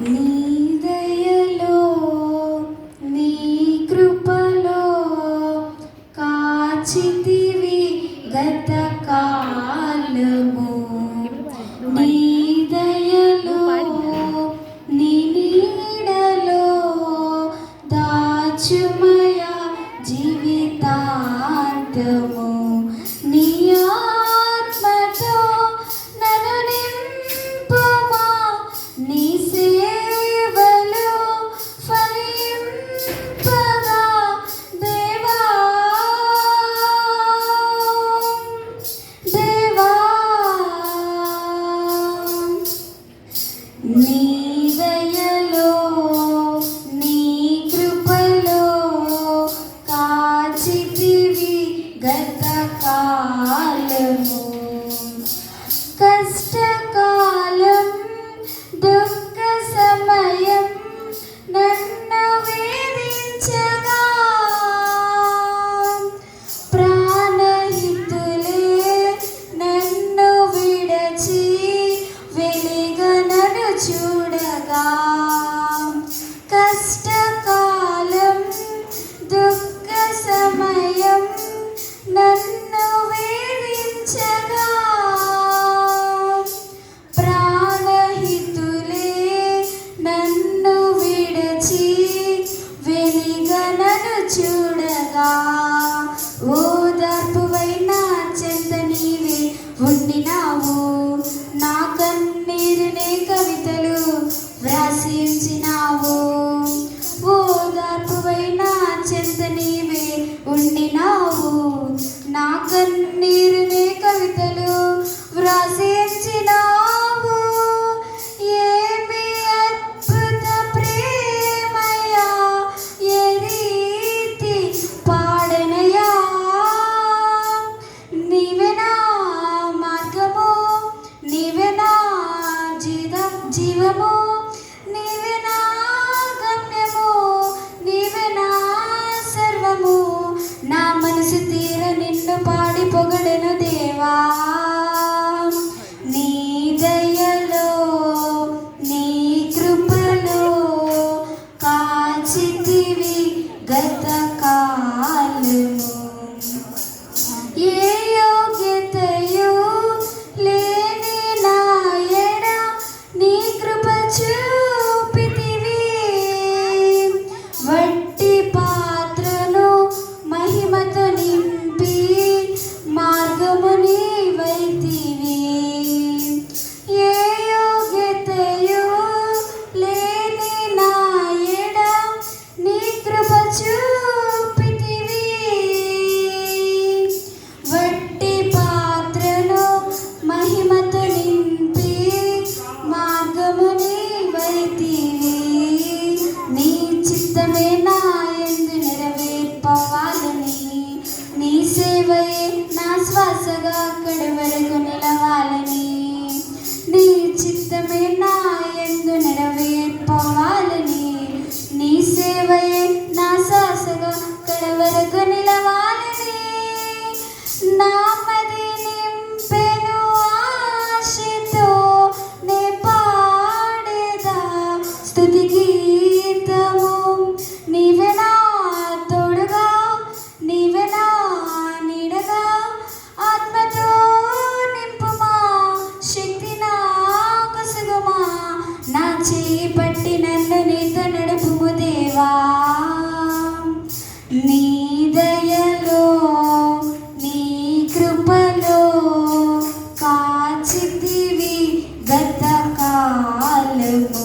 నీ దయలో నీ కృపలో కాచితివి గత కాలము. నీ దయలో నీ నీడలో దాచుమయ జీవితాంతము. నీ ఆత్మతో నన్ను నింపుమా, నీ సేవలో ఫలింపగా దేవా. దేవా నీ దయలో నీ కృపలో కాచితివి గత కాలము. కష్టకాలం దుఃఖ సమయం నన్ను వేధించగా ప్రాణహితులే నన్ను విడచి వెలిగనను చూడగా. కష్టకాలం దుఃఖ సమయం నన్ను వేధించగా ప్రాణహితులే నన్ను విడచి వెలిగనను చూడగా. ఓదార్పువైన చెంత నీవే ఉండినావు, నా కన్నీరునే కవితలు వ్రాసి ఉంచినావు. ఓదార్పువైన చెంత నీవే ఉండినావు, నా కన్నీరునే కవితలు వ్రాసి ఉంచినావు. ఏమి అద్భుత ప్రేమయా, ఏ రీతి పాడనయా. నీవే నా మార్గము, నీవే నా జీవము, నీవే నా గమ్యము, నీవే నా సర్వము. నా మనసు తీర నిన్ను పాడి పొగడెను దేవా. నీ దయలో నీ కృపలో కాచితివి గత కాలము. ఏ యోగ్యతయు లేని నా ఎడ నీ కృప చూపితివి. వట్టి పాత్రను మహిమతో నింపి మార్గము నీవైతివి. ఏ యోగ్యతయు లేని నా ఎడ నీ కృప చూపితివి. వట్టి పాత్రను మహిమతో నింపి మార్గము నీవైతివి. నీ చిత్తమే నా యందు నెరవేర్పవాలని, నీ సేవయే నా శ్వాసగా అక్కడి వరకు నిలవాలని. నీ చిత్తమే నా యందు నెరవేర్పవాలని, నీ సేవయే నా శ్వాసగా అక్కడి వరకు నిలవాలని. నామది నింపెను ఆశతో నే పాడేదా స్తుతి గీతము. నీవే నా తోడుగా, నీవే నా నీడగా, ఆత్మతో నింపుమా, శక్తి నా కసుగుమా. నా చేయి పట్టి నన్ను నీతో నడుపుము దేవా. నీ దయలో నీ కృపలో కాచితివి గత కాలము.